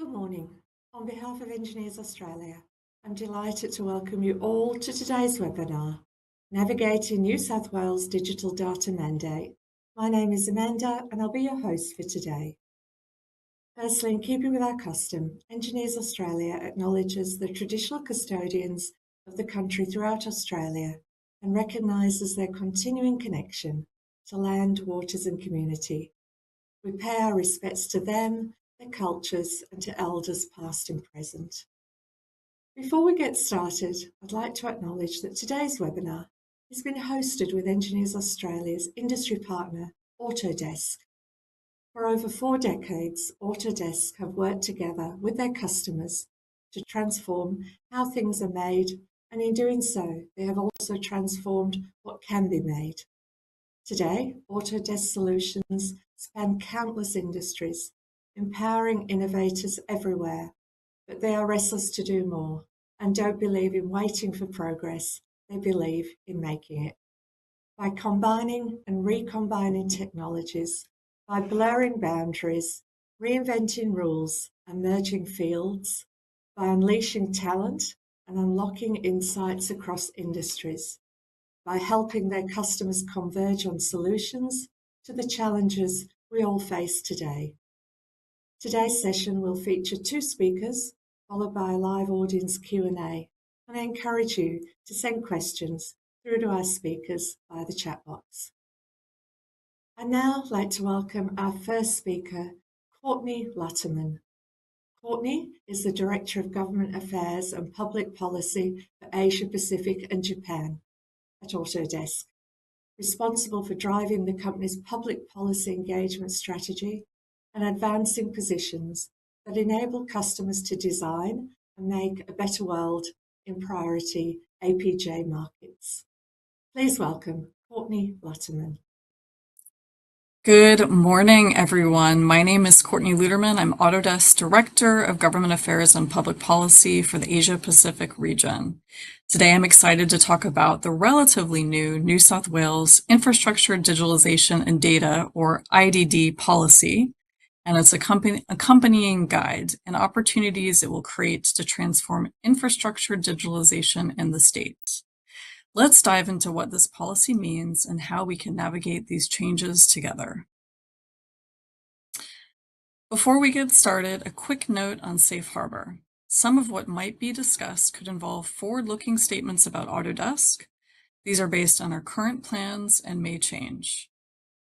Good morning. On behalf of Engineers Australia, I'm delighted to welcome you all to today's webinar, Navigating New South Wales Digital Data Mandate. My name is Amanda and I'll be your host for today. Firstly, in keeping with our custom, Engineers Australia acknowledges the traditional custodians of the country throughout Australia and recognises their continuing connection to land, waters and community. We pay our respects to them, their cultures, and to elders past and present. Before we get started, I'd like to acknowledge that today's webinar has been hosted with Engineers Australia's industry partner, Autodesk. For over 4 decades, Autodesk have worked together with their customers to transform how things are made, and in doing so, they have also transformed what can be made. Today, Autodesk solutions span countless industries, empowering innovators everywhere, but they are restless to do more and don't believe in waiting for progress, they believe in making it. By combining and recombining technologies, by blurring boundaries, reinventing rules and merging fields, by unleashing talent and unlocking insights across industries, by helping their customers converge on solutions to the challenges we all face today. Today's session will feature 2 speakers, followed by a live audience Q&A, and I encourage you to send questions through to our speakers via the chat box. I'd now like to welcome our first speaker, Courtney Latterman. Courtney is the Director of Government Affairs and Public Policy for Asia Pacific and Japan at Autodesk, responsible for driving the company's public policy engagement strategy and advancing positions that enable customers to design and make a better world in priority APJ markets. Please welcome Courtney Latterman. Good morning, everyone. My name is Courtney Luterman. I'm Autodesk Director of Government Affairs and Public Policy for the Asia Pacific region. Today, I'm excited to talk about the relatively New South Wales Infrastructure Digitalization and Data, or IDD policy, and its accompanying guide and opportunities it will create to transform infrastructure digitalization in the state. Let's dive into what this policy means and how we can navigate these changes together. Before we get started, a quick note on Safe Harbor. Some of what might be discussed could involve forward-looking statements about Autodesk. These are based on our current plans and may change.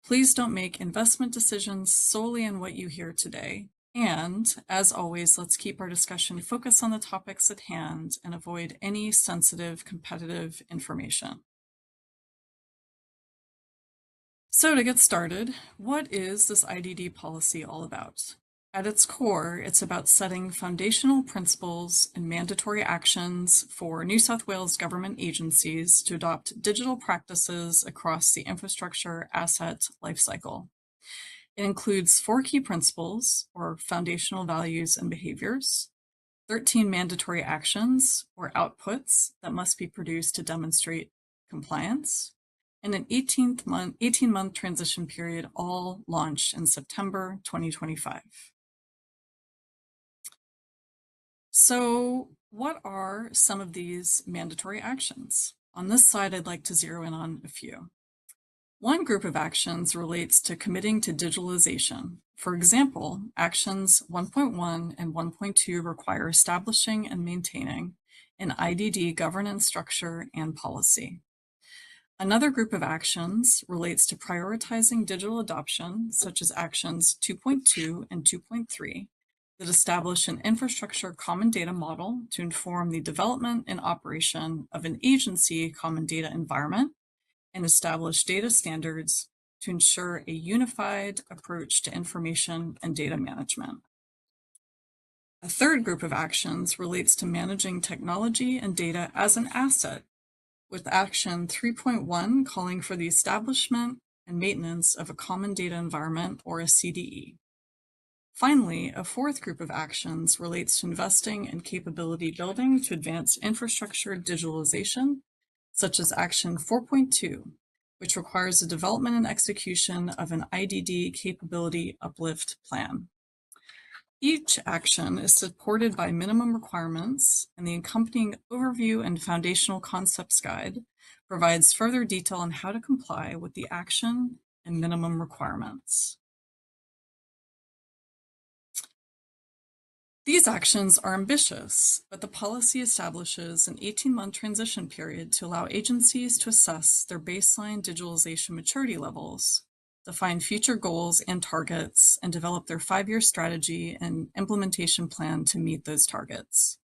Please don't make investment decisions solely on what you hear today. And, as always, let's keep our discussion focused on the topics at hand and avoid any sensitive competitive information. So to get started, what is this IDD policy all about? At its core, it's about setting foundational principles and mandatory actions for New South Wales government agencies to adopt digital practices across the infrastructure asset lifecycle. It includes 4 key principles, or foundational values and behaviors, 13 mandatory actions, or outputs, that must be produced to demonstrate compliance, and an 18-month transition period, all launched in September 2025. So what are some of these mandatory actions? On this slide, I'd like to zero in on a few. One group of actions relates to committing to digitalization. For example, actions 1.1 and 1.2 require establishing and maintaining an IDD governance structure and policy. Another group of actions relates to prioritizing digital adoption, such as actions 2.2 and 2.3, that establish an infrastructure common data model to inform the development and operation of an agency common data environment, and establish data standards to ensure a unified approach to information and data management. A third group of actions relates to managing technology and data as an asset, with action 3.1 calling for the establishment and maintenance of a common data environment, or a CDE. Finally, a fourth group of actions relates to investing in capability building to advance infrastructure digitalization, such as action 4.2, which requires the development and execution of an IDD capability uplift plan. Each action is supported by minimum requirements, and the accompanying overview and foundational concepts guide provides further detail on how to comply with the action and minimum requirements. These actions are ambitious, but the policy establishes an 18-month transition period to allow agencies to assess their baseline digitalization maturity levels, define future goals and targets, and develop their 5-year strategy and implementation plan to meet those targets.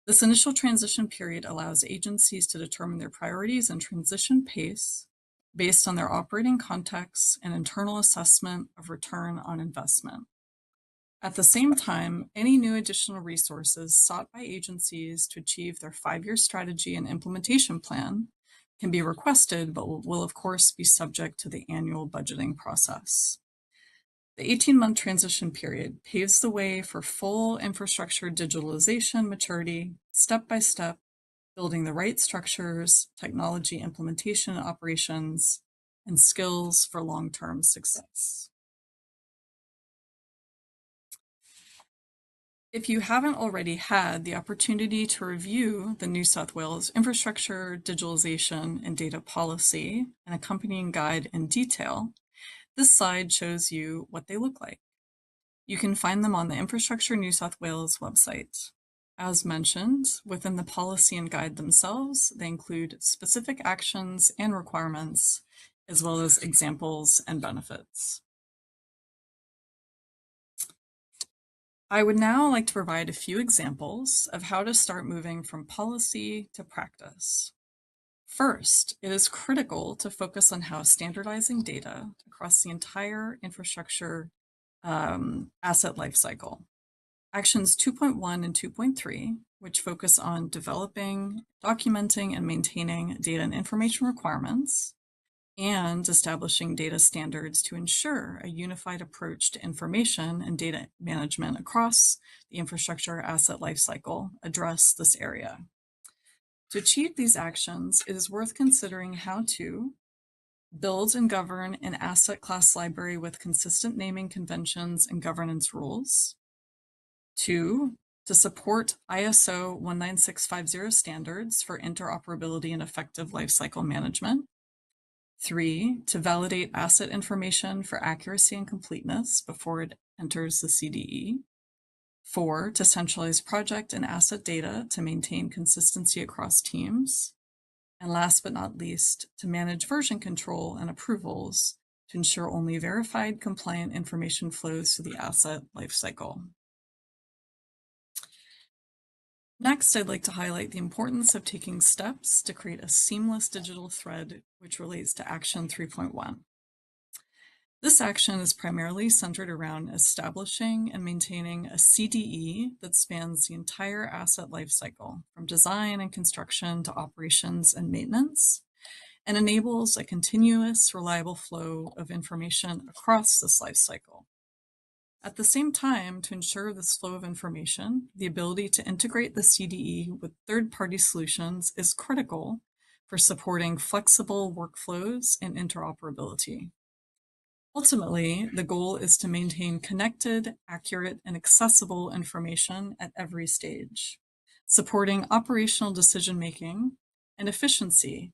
This initial transition period allows agencies to determine their priorities and transition pace based on their operating context and internal assessment of return on investment. At the same time, any new additional resources sought by agencies to achieve their 5-year strategy and implementation plan can be requested, but will of course be subject to the annual budgeting process. The 18-month transition period paves the way for full infrastructure digitalization maturity, step by step, building the right structures, technology implementation and operations, and skills for long-term success. If you haven't already had the opportunity to review the New South Wales Infrastructure, Digitalization, and Data Policy and accompanying guide in detail, this slide shows you what they look like. You can find them on the Infrastructure New South Wales website. As mentioned, within the policy and guide themselves, they include specific actions and requirements, as well as examples and benefits. I would now like to provide a few examples of how to start moving from policy to practice. First, it is critical to focus on how standardizing data across the entire infrastructure asset lifecycle. Actions 2.1 and 2.3, which focus on developing, documenting, and maintaining data and information requirements, and establishing data standards to ensure a unified approach to information and data management across the infrastructure asset lifecycle, address this area. To achieve these actions, it is worth considering how to build and govern an asset class library with consistent naming conventions and governance rules. 2, to support ISO 19650 standards for interoperability and effective lifecycle management. 3, to validate asset information for accuracy and completeness before it enters the CDE. 4, to centralize project and asset data to maintain consistency across teams. And last but not least, to manage version control and approvals to ensure only verified compliant information flows through the asset lifecycle. Next, I'd like to highlight the importance of taking steps to create a seamless digital thread, which relates to Action 3.1. This action is primarily centered around establishing and maintaining a CDE that spans the entire asset lifecycle, from design and construction to operations and maintenance, and enables a continuous, reliable flow of information across this lifecycle. At the same time, to ensure this flow of information, the ability to integrate the CDE with third-party solutions is critical for supporting flexible workflows and interoperability. Ultimately, the goal is to maintain connected, accurate, and accessible information at every stage, supporting operational decision-making and efficiency,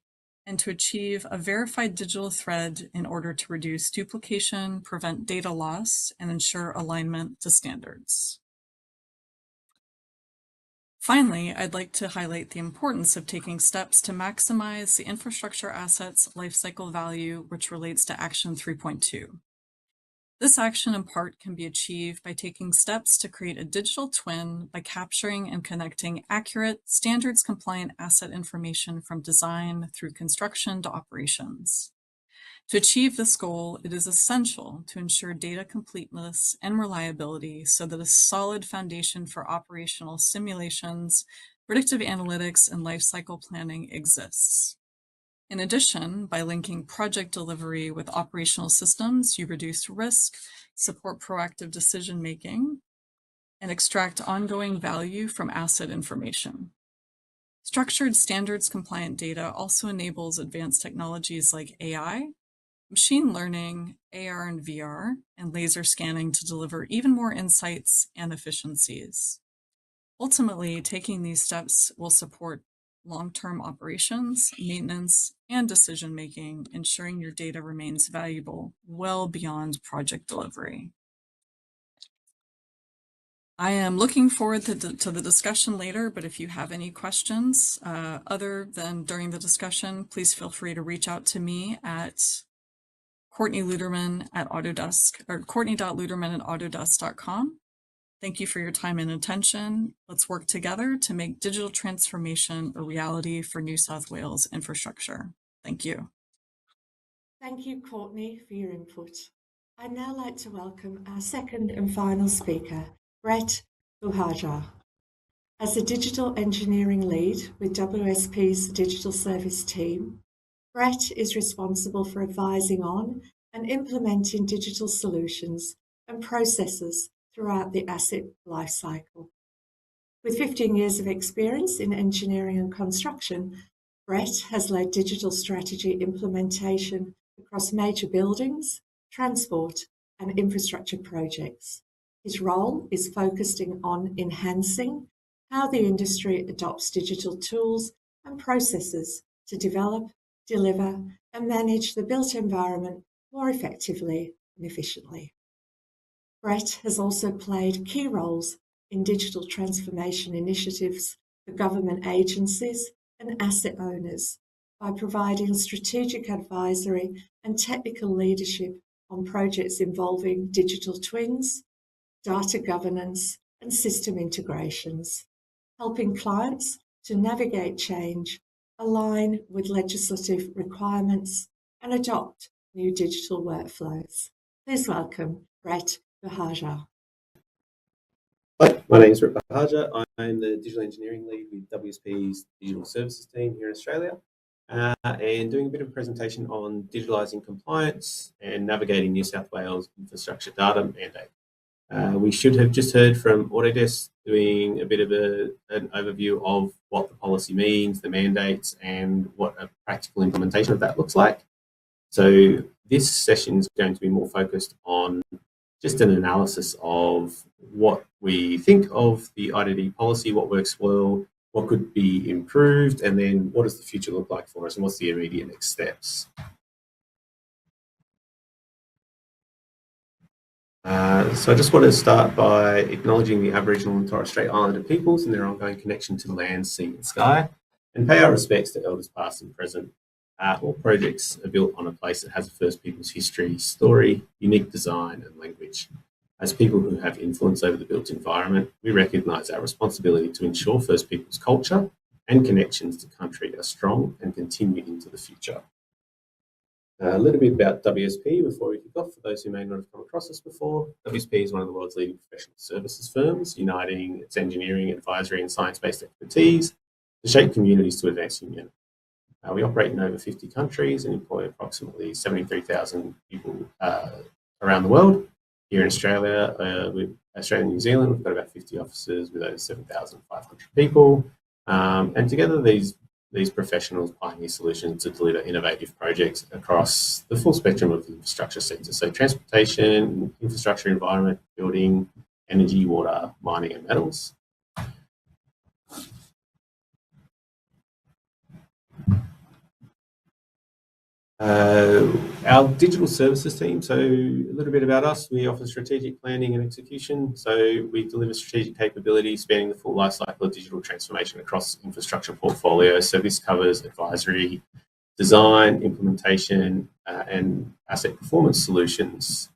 and to achieve a verified digital thread in order to reduce duplication, prevent data loss, and ensure alignment to standards. Finally, I'd like to highlight the importance of taking steps to maximize the infrastructure assets lifecycle value, which relates to Action 3.2. This action in part can be achieved by taking steps to create a digital twin by capturing and connecting accurate, standards-compliant asset information from design through construction to operations. To achieve this goal, it is essential to ensure data completeness and reliability so that a solid foundation for operational simulations, predictive analytics, and lifecycle planning exists. In addition, by linking project delivery with operational systems, you reduce risk, support proactive decision-making, and extract ongoing value from asset information. Structured standards-compliant data also enables advanced technologies like AI, machine learning, AR and VR, and laser scanning to deliver even more insights and efficiencies. Ultimately, taking these steps will support long-term operations, maintenance, and decision-making, ensuring your data remains valuable well beyond project delivery. I am looking forward to the discussion later, but if you have any questions other than during the discussion, please feel free to reach out to me at Courtney Luderman at Autodesk, or courtney.luderman@autodesk.com. Thank you for your time and attention. Let's work together to make digital transformation a reality for New South Wales infrastructure. Thank you. Thank you, Courtney, for your input. I'd now like to welcome our second and final speaker, Brett Buhaja. As the Digital Engineering Lead with WSP's Digital Service Team, Brett is responsible for advising on and implementing digital solutions and processes throughout the asset lifecycle. With 15 years of experience in engineering and construction, Brett has led digital strategy implementation across major buildings, transport, and infrastructure projects. His role is focusing on enhancing how the industry adopts digital tools and processes to develop, deliver, and manage the built environment more effectively and efficiently. Brett has also played key roles in digital transformation initiatives for government agencies and asset owners by providing strategic advisory and technical leadership on projects involving digital twins, data governance, and system integrations, helping clients to navigate change, align with legislative requirements, and adopt new digital workflows. Please welcome Brett Buhaja. Hi, my name is Brett Buhaja. I'm the Digital Engineering Lead with WSP's Digital Services team here in Australia, and doing a bit of a presentation on digitalising compliance and navigating New South Wales infrastructure data mandate. We should have just heard from Autodesk doing a bit of an overview of what the policy means, the mandates, and what a practical implementation of that looks like. So this session is going to be more focused on just an analysis of what we think of the IDD policy, what works well, what could be improved, and then what does the future look like for us, and what's the immediate next steps. So I just want to start by acknowledging the Aboriginal and Torres Strait Islander peoples and their ongoing connection to the land, sea and sky, and pay our respects to elders past and present. All projects are built on a place that has a First Peoples history, story, unique design and language. As people who have influence over the built environment, we recognise our responsibility to ensure First Peoples culture and connections to country are strong and continue into the future. A little bit about WSP before we kick off, for those who may not have come across us before. WSP is one of the world's leading professional services firms, uniting its engineering, advisory and science-based expertise to shape communities to advance humanity. We operate in over 50 countries and employ approximately 73,000 people around the world. Here in Australia, and New Zealand, we've got about 50 offices with over 7,500 people. And together, these professionals pioneer solutions to deliver innovative projects across the full spectrum of the infrastructure sector. So transportation, infrastructure, environment, building, energy, water, mining and metals. Our digital services team, so a little bit about us. We offer strategic planning and execution. So we deliver strategic capabilities spanning the full life cycle of digital transformation across infrastructure portfolios. So this covers advisory, design, implementation, and asset performance solutions.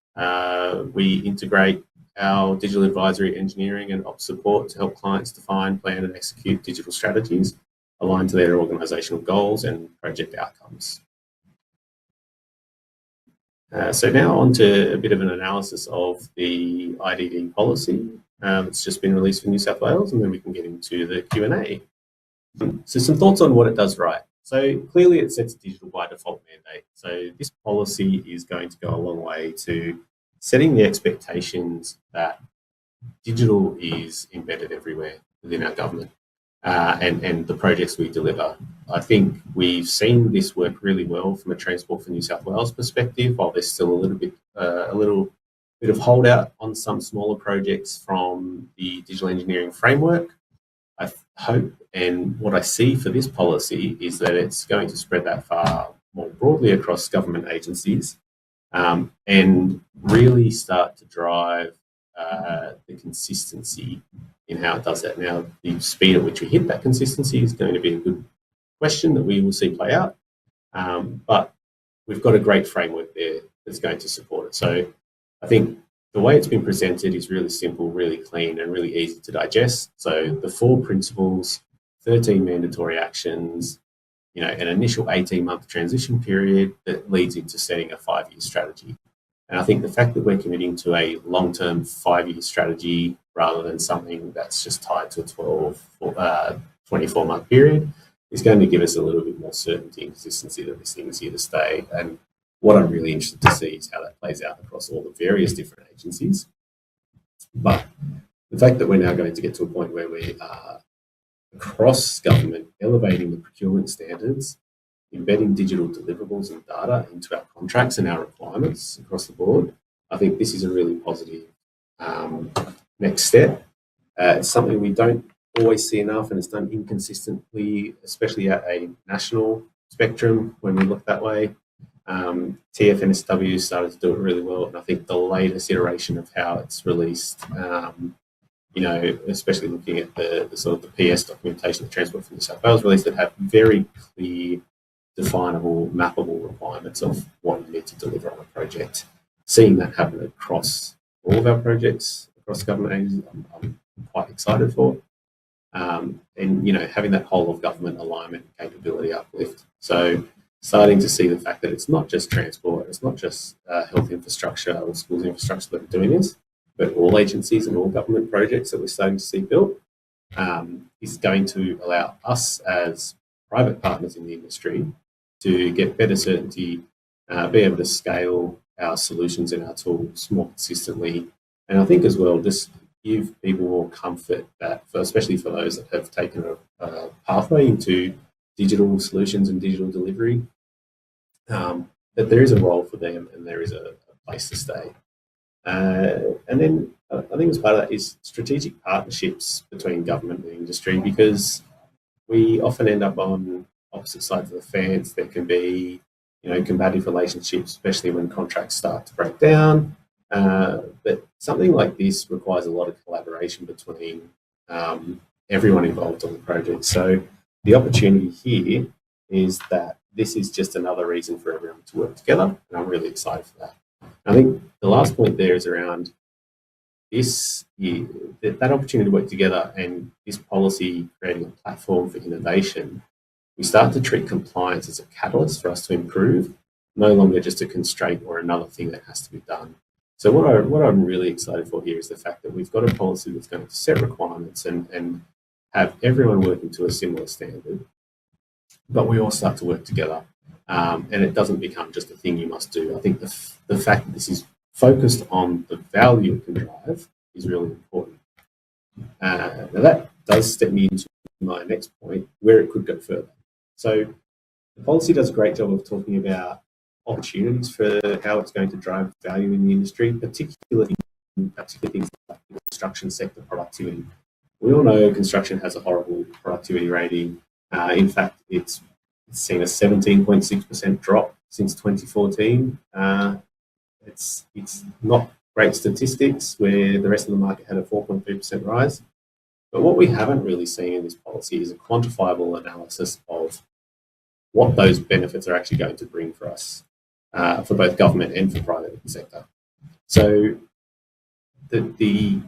We integrate our digital advisory, engineering and ops support to help clients define, plan and execute digital strategies aligned to their organizational goals and project outcomes. So now on to a bit of an analysis of the IDD policy. It's just been released for New South Wales, and then we can get into the Q&A. So some thoughts on what it does right. So clearly it sets a digital by default mandate. So this policy is going to go a long way to setting the expectations that digital is embedded everywhere within our government. and the projects we deliver. I think we've seen this work really well from a Transport for New South Wales perspective, while there's still a little bit of holdout on some smaller projects from the digital engineering framework. I hope, and what I see for this policy is that it's going to spread that far more broadly across government agencies, and really start to drive the consistency in how it does that. Now, the speed at which we hit that consistency is going to be a good question that we will see play out, but we've got a great framework there that's going to support it. So I think the way it's been presented is really simple, really clean, and really easy to digest. So the 4 principles, 13 mandatory actions, an initial 18-month transition period that leads into setting a 5-year strategy. And I think the fact that we're committing to a long-term 5-year strategy rather than something that's just tied to a 24-month period is going to give us a little bit more certainty and consistency that this thing is here to stay. And what I'm really interested to see is how that plays out across all the various different agencies. But the fact that we're now going to get to a point where we are across government elevating the procurement standards, embedding digital deliverables and data into our contracts and our requirements across the board, I think this is a really positive next step. It's something we don't always see enough, and it's done inconsistently, especially at a national spectrum when we look that way. NSW started to do it really well, and I think the latest iteration of how it's released, especially looking at the sort of the PS documentation that Transport for New South Wales released, that have very clear, definable, mappable requirements of what you need to deliver on a project. Seeing that happen across all of our projects across government agencies, I'm quite excited for. And having that whole of government alignment and capability uplift. So starting to see the fact that it's not just transport, it's not just health infrastructure or schools infrastructure that are doing this, but all agencies and all government projects that we're starting to see built, is going to allow us as private partners in the industry to get better certainty, be able to scale our solutions and our tools more consistently. And I think as well, just give people more comfort that, especially for those that have taken a pathway into digital solutions and digital delivery, that there is a role for them and there is a place to stay. And then I think as part of that is strategic partnerships between government and industry, because we often end up on opposite sides of the fence. There can be, combative relationships, especially when contracts start to break down. But something like this requires a lot of collaboration between everyone involved on the project. So the opportunity here is that this is just another reason for everyone to work together, and I'm really excited for that. I think the last point there is around this, that opportunity to work together and this policy creating a platform for innovation. We start to treat compliance as a catalyst for us to improve, no longer just a constraint or another thing that has to be done. So what I'm really excited for here is the fact that we've got a policy that's going to set requirements and have everyone working to a similar standard, but we all start to work together, and it doesn't become just a thing you must do. I think the fact that this is focused on the value it can drive is really important. Now that does step me into my next point, where it could go further. So the policy does a great job of talking about opportunities for how it's going to drive value in the industry, particularly things like the construction sector productivity. We all know construction has a horrible productivity rating. In fact, it's seen a 17.6% drop since 2014. It's not great statistics where the rest of the market had a 4.3% rise. But what we haven't really seen in this policy is a quantifiable analysis of what those benefits are actually going to bring for us, for both government and for private sector. So the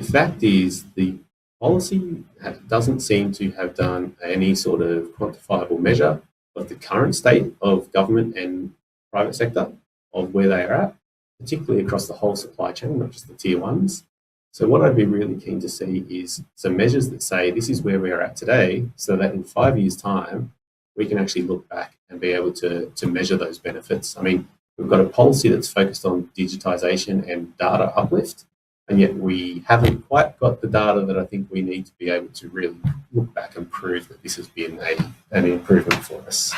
fact is the policy doesn't seem to have done any sort of quantifiable measure of the current state of government and private sector, of where they are at, particularly across the whole supply chain, not just the tier ones. So what I'd be really keen to see is some measures that say this is where we are at today, so that in 5 years' time, we can actually look back and be able to measure those benefits. I mean, we've got a policy that's focused on digitisation and data uplift, and yet we haven't quite got the data that I think we need to be able to really look back and prove that this has been an improvement for us.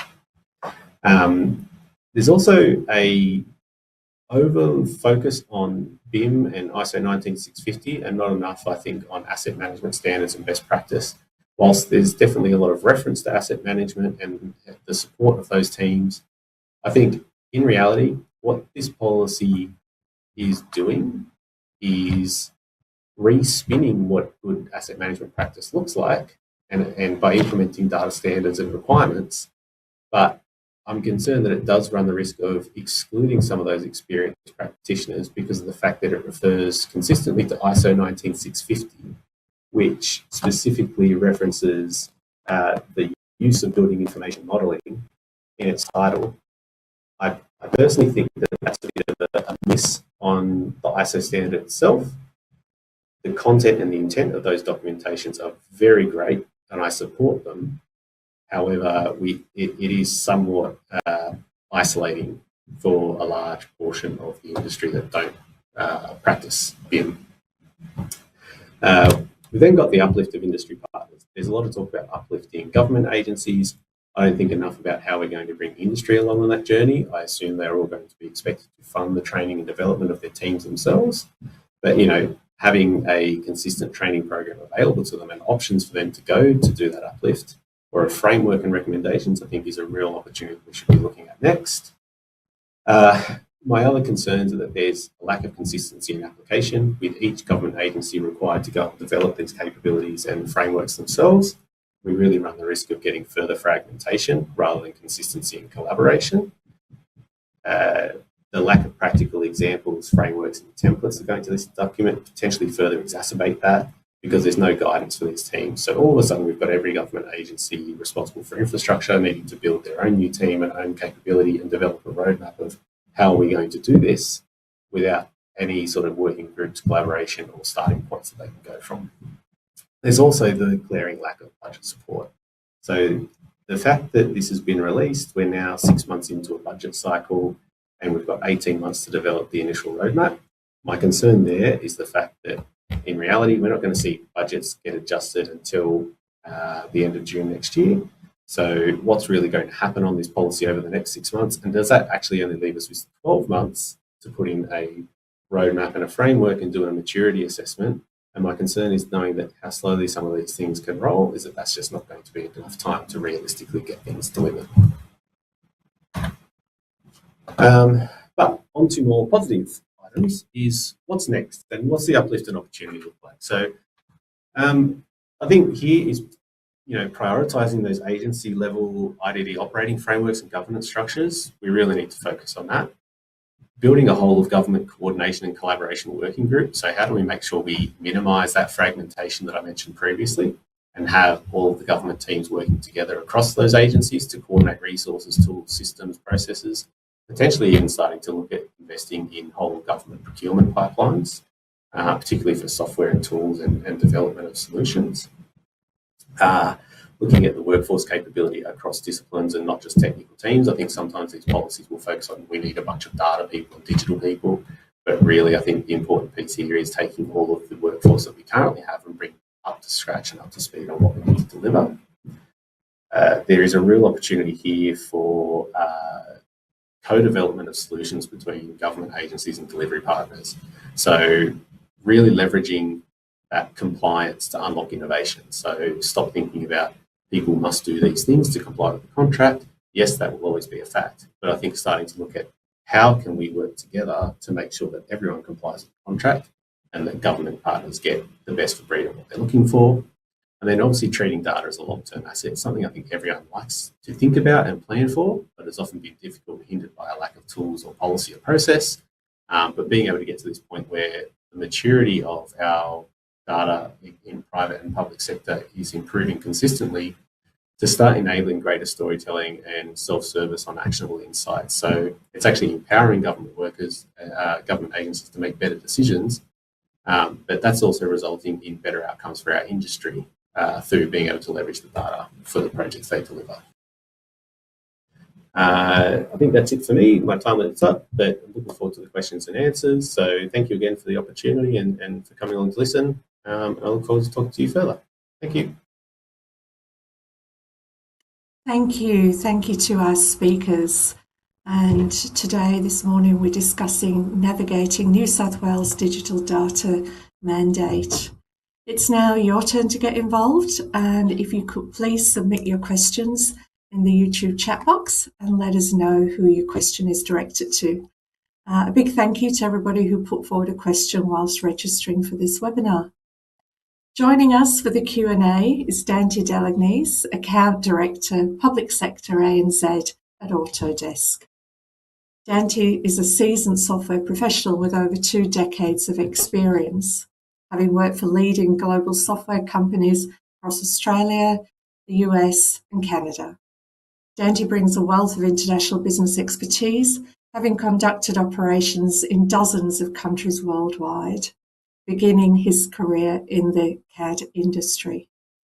There's also a over focus on BIM and ISO 19650 and not enough, I think, on asset management standards and best practice. Whilst there's definitely a lot of reference to asset management and the support of those teams, I think in reality, what this policy is doing is re-spinning what good asset management practice looks like and by implementing data standards and requirements. But I'm concerned that it does run the risk of excluding some of those experienced practitioners because of the fact that it refers consistently to ISO 19650, which specifically references the use of building information modelling in its title. I personally think that that's a bit of a miss on the ISO standard itself. The content and the intent of those documentations are very great and I support them. However, it is somewhat isolating for a large portion of the industry that don't practice BIM. We've then got the uplift of industry partners. There's a lot of talk about uplifting government agencies. I don't think enough about how we're going to bring industry along on that journey. I assume they're all going to be expected to fund the training and development of their teams themselves. But, you know, having a consistent training program available to them and options for them to go to do that uplift, or a framework and recommendations, I think is a real opportunity we should be looking at next. My other concerns are that there's a lack of consistency in application, with each government agency required to go and develop these capabilities and frameworks themselves. We really run the risk of getting further fragmentation rather than consistency and collaboration. The lack of practical examples, frameworks, and templates that go into this document potentially further exacerbate that because there's no guidance for these teams. So all of a sudden, we've got every government agency responsible for infrastructure needing to build their own new team and own capability and develop a roadmap of how are we going to do this without any sort of working groups, collaboration, or starting points that they can go from. There's also the glaring lack of budget support. So the fact that this has been released, we're now 6 months into a budget cycle and we've got 18 months to develop the initial roadmap. My concern there is the fact that in reality, we're not going to see budgets get adjusted until the end of June next year. So what's really going to happen on this policy over the next 6 months? And does that actually only leave us with 12 months to put in a roadmap and a framework and do a maturity assessment? And my concern is knowing that how slowly some of these things can roll is that that's just not going to be enough time to realistically get things delivered. But on to more positive items is what's next and what's the uplift and opportunity look like? So I think here is, you know, prioritising those agency level IDD operating frameworks and governance structures. We really need to focus on that. Building a whole of government coordination and collaboration working group. So how do we make sure we minimise that fragmentation that I mentioned previously and have all of the government teams working together across those agencies to coordinate resources, tools, systems, processes, potentially even starting to look at investing in whole of government procurement pipelines, particularly for software and tools and development of solutions. Looking at the workforce capability across disciplines and not just technical teams. I think sometimes these policies will focus on we need a bunch of data people and digital people, but really I think the important piece here is taking all of the workforce that we currently have and bring up to scratch and up to speed on what we need to deliver. There is a real opportunity here for co-development of solutions between government agencies and delivery partners. So really leveraging that compliance to unlock innovation. So stop thinking about people must do these things to comply with the contract. Yes, that will always be a fact, but I think starting to look at how can we work together to make sure that everyone complies with the contract and that government partners get the best of breed of what they're looking for. And then obviously treating data as a long-term asset, something I think everyone likes to think about and plan for, but has often been difficult and hindered by a lack of tools or policy or process. But being able to get to this point where the maturity of our data in private and public sector is improving consistently to start enabling greater storytelling and self-service on actionable insights. So it's actually empowering government workers, government agencies to make better decisions, but that's also resulting in better outcomes for our industry through being able to leverage the data for the projects they deliver. I think that's it for me. My time is up, but I'm looking forward to the questions and answers. So thank you again for the opportunity and for coming along to listen. I look forward to talking to you further. Thank you. Thank you. Thank you to our speakers. And today, this morning, we're discussing navigating New South Wales digital data mandate. It's now your turn to get involved. And if you could please submit your questions in the YouTube chat box and let us know who your question is directed to. A big thank you to everybody who put forward a question whilst registering for this webinar. Joining us for the Q&A is Dante Delagnese, Account Director, Public Sector ANZ at Autodesk. Dante is a seasoned software professional with over 2 decades of experience, having worked for leading global software companies across Australia, the US and Canada. Dante brings a wealth of international business expertise, having conducted operations in dozens of countries worldwide, beginning his career in the CAD industry.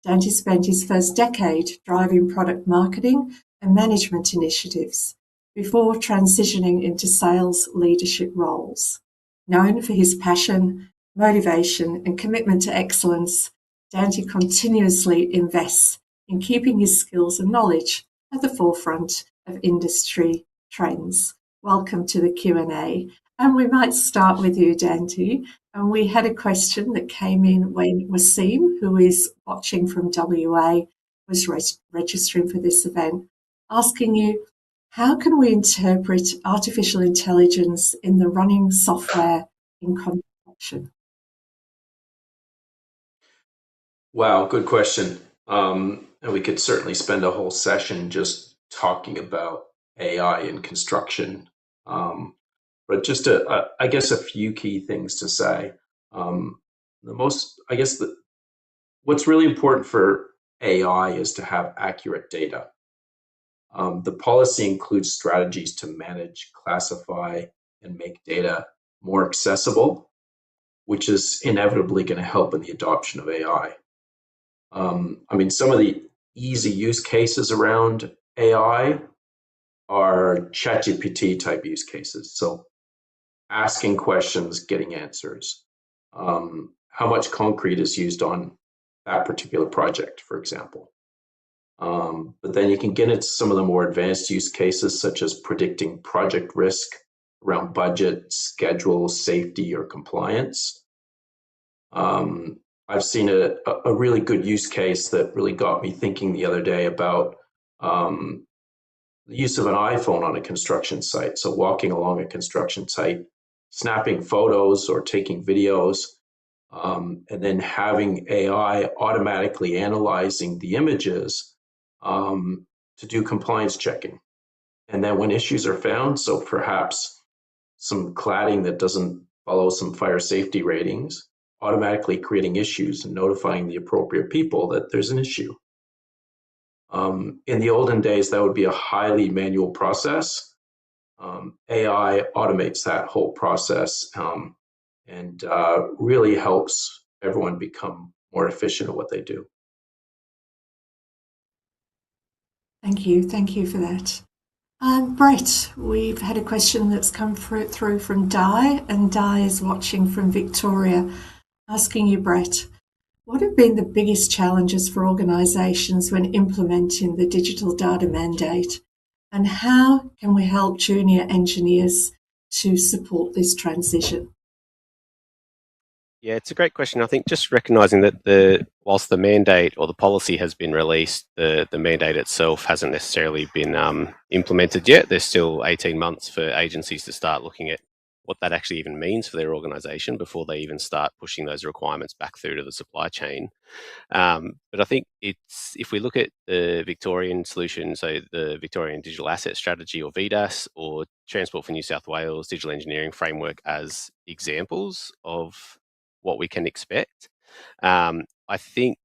Dante spent his first decade driving product marketing and management initiatives before transitioning into sales leadership roles. Known for his passion, motivation, and commitment to excellence, Dante continuously invests in keeping his skills and knowledge at the forefront of industry trends. Welcome to the Q&A. And we might start with you, Dante. And we had a question that came in when Wasim, who is watching from WA, was registering for this event, asking you, how can we interpret artificial intelligence in the running software in construction? Wow, good question. And we could certainly spend a whole session just talking about AI in construction. But just I guess a few key things to say. What's really important for AI is to have accurate data. The policy includes strategies to manage, classify, and make data more accessible, which is inevitably going to help in the adoption of AI. Some of the easy use cases around AI are ChatGPT type use cases. So asking questions, getting answers. How much concrete is used on that particular project, for example. But then you can get into some of the more advanced use cases, such as predicting project risk around budget, schedule, safety, or compliance. I've seen a really good use case that really got me thinking the other day about the use of an iPhone on a construction site. So walking along a construction site, snapping photos or taking videos, and then having AI automatically analyzing the images to do compliance checking. And then when issues are found, so perhaps some cladding that doesn't follow some fire safety ratings, automatically creating issues and notifying the appropriate people that there's an issue. In the olden days, that would be a highly manual process. AI automates that whole process and really helps everyone become more efficient at what they do. Thank you. Thank you for that. Brett, we've had a question that's come through from Di, and Di is watching from Victoria, asking you, Brett, what have been the biggest challenges for organisations when implementing the digital data mandate, and how can we help junior engineers to support this transition? Yeah, it's a great question. I think just recognising that whilst the mandate or the policy has been released, the mandate itself hasn't necessarily been implemented yet. There's still 18 months for agencies to start looking at what that actually even means for their organisation before they even start pushing those requirements back through to the supply chain. But I think if we look at the Victorian solution, so the Victorian Digital Asset Strategy or VDAS, or Transport for New South Wales Digital Engineering Framework as examples of what we can expect. I think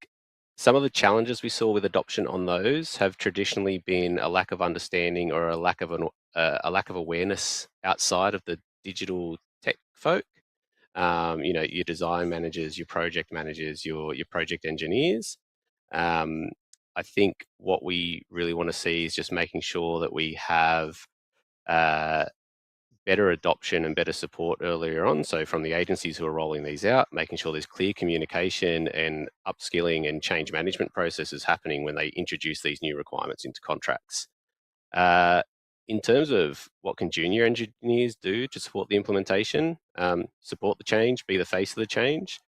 some of the challenges we saw with adoption on those have traditionally been a lack of understanding or a lack of awareness outside of the digital tech folk. Your design managers, your project managers, your project engineers. I think what we really want to see is just making sure that we have better adoption and better support earlier on. So from the agencies who are rolling these out, making sure there's clear communication and upskilling and change management processes happening when they introduce these new requirements into contracts. In terms of what can junior engineers do to support the implementation, support the change, be the face of the change,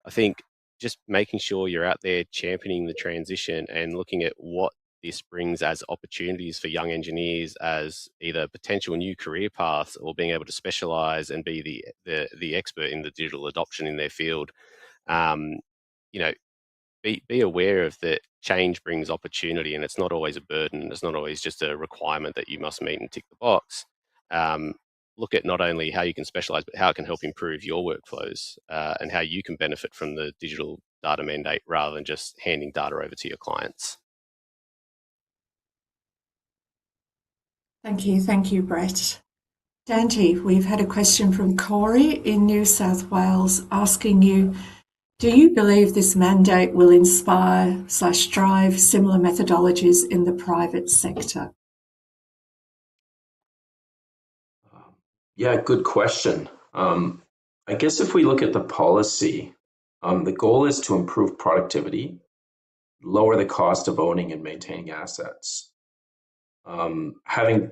I think just making sure you're out there championing the transition and looking at what this brings as opportunities for young engineers as either potential new career paths or being able to specialize and be the expert in the digital adoption in their field. You know, be aware of that change brings opportunity, and it's not always a burden. It's not always just a requirement that you must meet and tick the box. Look at not only how you can specialize, but how it can help improve your workflows and how you can benefit from the digital data mandate rather than just handing data over to your clients. Thank you, Brett. Dante, we've had a question from Corey in New South Wales asking you, do you believe this mandate will inspire/drive similar methodologies in the private sector? Yeah, good question. I guess if we look at the policy, the goal is to improve productivity, lower the cost of owning and maintaining assets. Having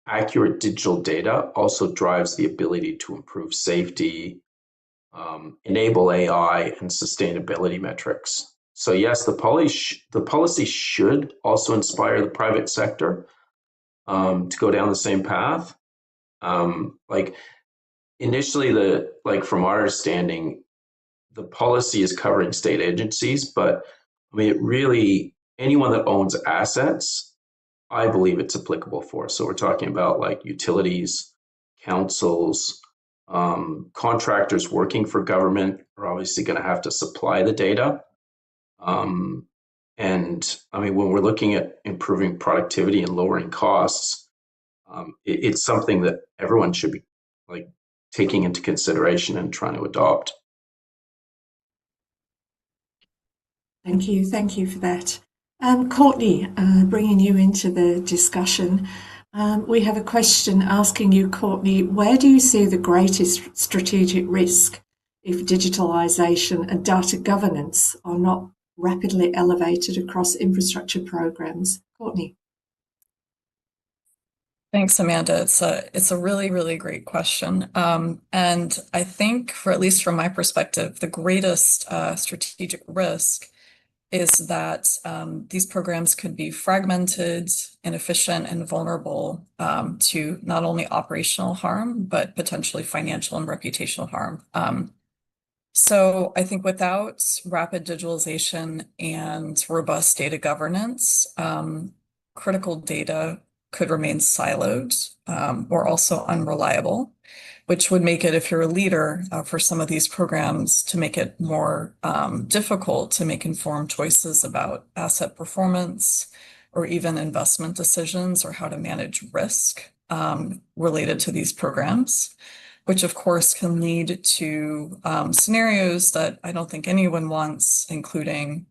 accurate digital data also drives the ability to improve safety, enable AI and sustainability metrics. So yes, the policy should also inspire the private sector to go down the same path. Like initially, from our understanding, the policy is covering state agencies, but I mean, it really, anyone that owns assets, I believe it's applicable for. So we're talking about like utilities, councils, contractors working for government are obviously going to have to supply the data. And I mean, when we're looking at improving productivity and lowering costs, it's something that everyone should be like taking into consideration and trying to adopt. Thank you for that. Courtney, bringing you into the discussion, we have a question asking you, Courtney, where do you see the greatest strategic risk if digitalisation and data governance are not rapidly elevated across infrastructure programs? Courtney. Thanks, Amanda. It's a really, really great question. And I think, for at least from my perspective, the greatest strategic risk is that these programs could be fragmented, inefficient, and vulnerable to not only operational harm, but potentially financial and reputational harm. So I think without rapid digitalization and robust data governance, critical data could remain siloed or also unreliable, which would make it, if you're a leader for some of these programs, to make it more difficult to make informed choices about asset performance or even investment decisions or how to manage risk related to these programs, which of course can lead to scenarios that I don't think anyone wants, including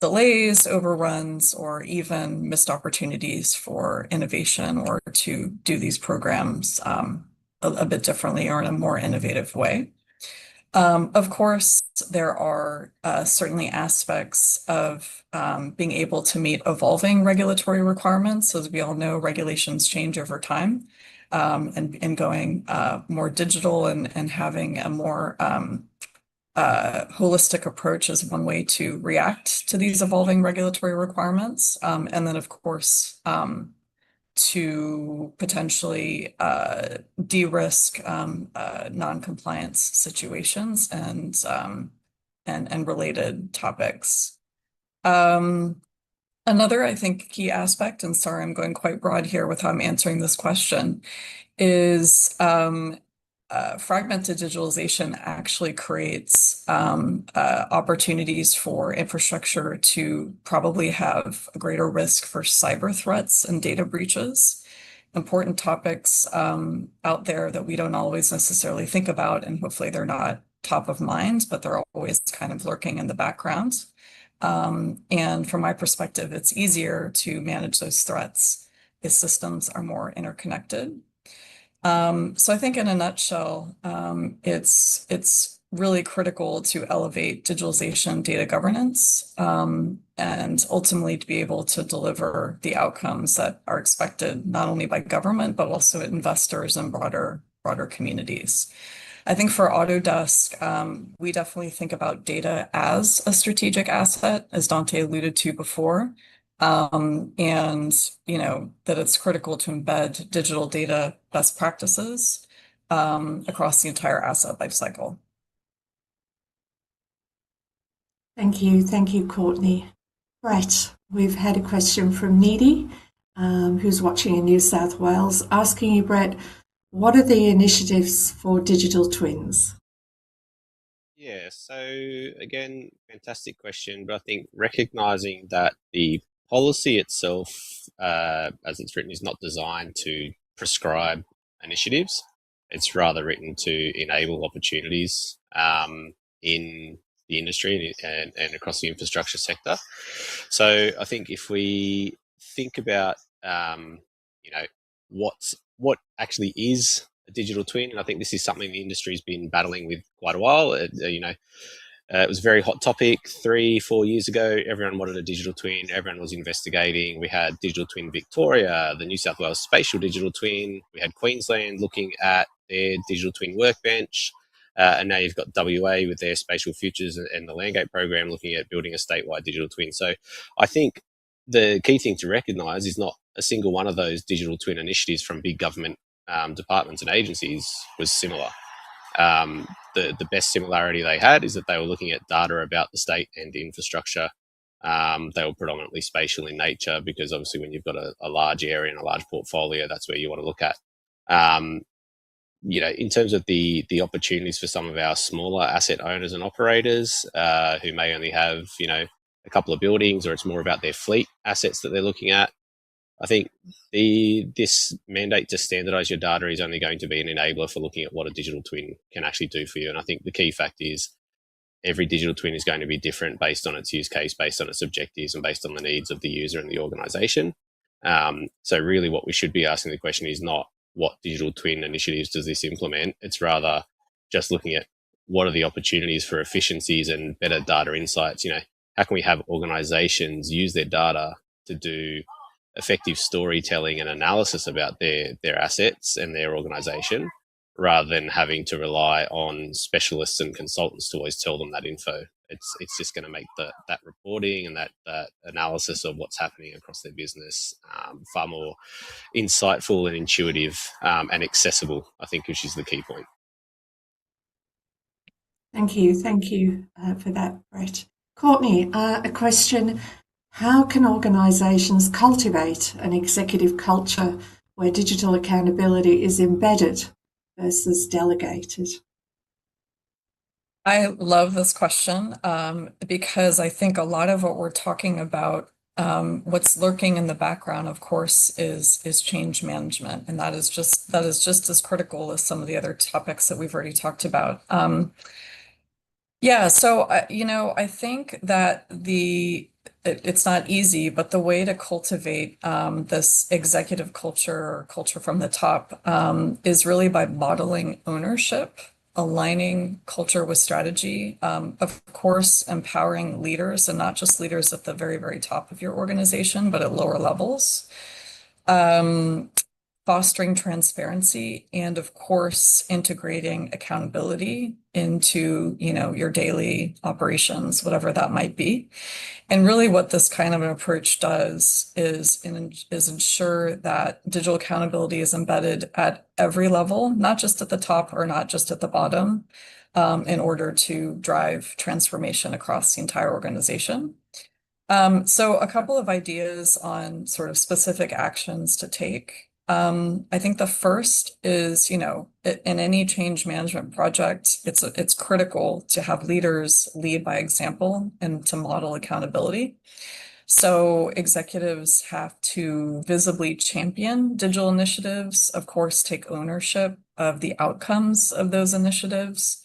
delays, overruns, or even missed opportunities for innovation or to do these programs a bit differently or in a more innovative way. Of course, there are certainly aspects of being able to meet evolving regulatory requirements. As we all know, regulations change over time, and going more digital and having a more holistic approach is one way to react to these evolving regulatory requirements. And then, of course, to potentially de-risk non-compliance situations and related topics. Another, I think, key aspect, and sorry, I'm going quite broad here with how I'm answering this question, is fragmented digitalization actually creates opportunities for infrastructure to probably have a greater risk for cyber threats and data breaches. Important topics out there that we don't always necessarily think about, and hopefully they're not top of mind, but they're always kind of lurking in the background. And from my perspective, it's easier to manage those threats if systems are more interconnected. So I think in a nutshell, it's really critical to elevate digitalization data governance, and ultimately to be able to deliver the outcomes that are expected not only by government, but also investors and broader communities. I think for Autodesk, we definitely think about data as a strategic asset, as Dante alluded to before. And that it's critical to embed digital data best practices across the entire asset lifecycle. Thank you, Courtney. Brett, we've had a question from Needy, who's watching in New South Wales, asking you, Brett, what are the initiatives for digital twins? Yeah, so again, fantastic question, but I think recognizing that the policy itself, as it's written, is not designed to prescribe initiatives. It's rather written to enable opportunities in the industry and across the infrastructure sector. So I think if we think about, what actually is a digital twin, and I think this is something the industry's been battling with quite a while. It was a very hot topic 3-4 years ago. Everyone wanted a digital twin. Everyone was investigating. We had Digital Twin Victoria, the New South Wales Spatial Digital Twin. We had Queensland looking at their digital twin workbench. And now you've got WA with their Spatial Futures and the Landgate program looking at building a statewide digital twin. So I think the key thing to recognise is not a single one of those digital twin initiatives from big government departments and agencies was similar. The best similarity they had is that they were looking at data about the state and infrastructure. They were predominantly spatial in nature because obviously when you've got a large area and a large portfolio, that's where you want to look at. In terms of the opportunities for some of our smaller asset owners and operators who may only have, a couple of buildings, or it's more about their fleet assets that they're looking at, I think this mandate to standardize your data is only going to be an enabler for looking at what a digital twin can actually do for you. And I think the key fact is every digital twin is going to be different based on its use case, based on its objectives, and based on the needs of the user and the organization. So really what we should be asking the question is not what digital twin initiatives does this implement? It's rather just looking at what are the opportunities for efficiencies and better data insights. How can we have organizations use their data to do effective storytelling and analysis about their assets and their organization, rather than having to rely on specialists and consultants to always tell them that info. It's just going to make that reporting and that analysis of what's happening across their business far more insightful and intuitive and accessible, I think, which is the key point. Thank you for that, Brett. Courtney, a question. How can organisations cultivate an executive culture where digital accountability is embedded versus delegated? I love this question because I think a lot of what we're talking about, what's lurking in the background, of course, is change management, and that is just as critical as some of the other topics that we've already talked about. So I think that it's not easy, but the way to cultivate this executive culture or culture from the top is really by modeling ownership, aligning culture with strategy, of course, empowering leaders, and not just leaders at the very, very top of your organization, but at lower levels. Fostering transparency, and of course, integrating accountability into, your daily operations, whatever that might be. And really what this kind of an approach does is ensure that digital accountability is embedded at every level, not just at the top or not just at the bottom, in order to drive transformation across the entire organization. So a couple of ideas on sort of specific actions to take. I think the first is, in any change management project, it's critical to have leaders lead by example and to model accountability. So executives have to visibly champion digital initiatives, of course, take ownership of the outcomes of those initiatives,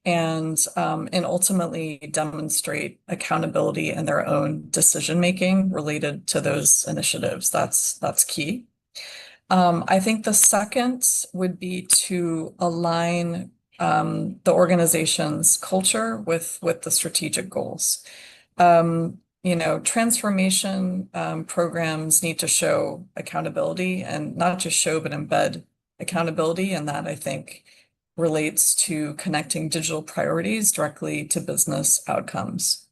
and ultimately demonstrate accountability in their own decision making related to those initiatives. That's key. I think the second would be to align the organization's culture with the strategic goals. Transformation programs need to show accountability, and not just show, but embed accountability. And that, I think, relates to connecting digital priorities directly to business outcomes.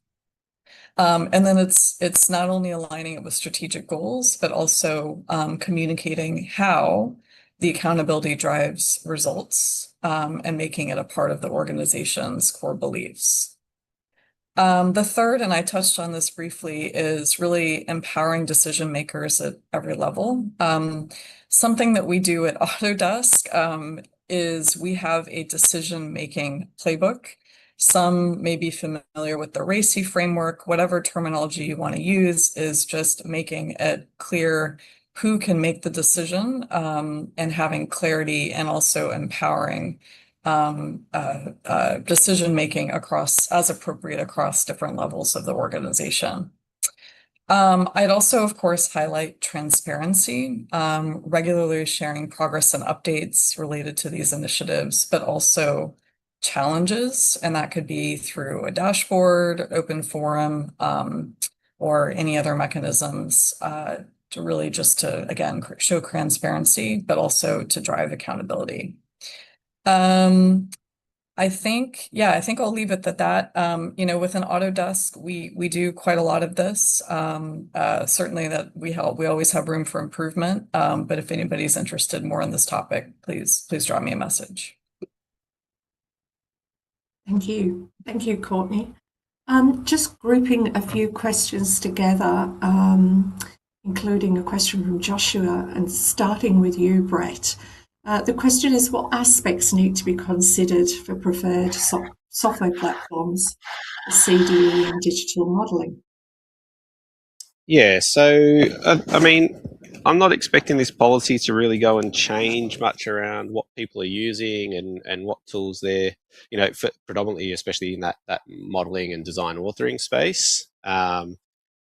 And then it's not only aligning it with strategic goals, but also communicating how the accountability drives results, and making it a part of the organization's core beliefs. The third, and I touched on this briefly, is really empowering decision makers at every level. Something that we do at Autodesk is we have a decision-making playbook. Some may be familiar with the RACI framework. Whatever terminology you want to use is just making it clear who can make the decision, and having clarity, and also empowering decision making as appropriate across different levels of the organization. I'd also, of course, highlight transparency, regularly sharing progress and updates related to these initiatives, but also challenges, and that could be through a dashboard, open forum, or any other mechanisms, to really just to, again, show transparency, but also to drive accountability. I think I'll leave it at that. Within Autodesk, we do quite a lot of this. Certainly that we always have room for improvement. But if anybody's interested more in this topic, please drop me a message. Thank you. Thank you, Courtney. Just grouping a few questions together, including a question from Joshua, and starting with you, Brett. The question is, what aspects need to be considered for preferred software platforms for CDE and digital modelling? Yeah, so I mean, I'm not expecting this policy to really go and change much around what people are using and what tools they're, predominantly, especially in that modelling and design authoring space. The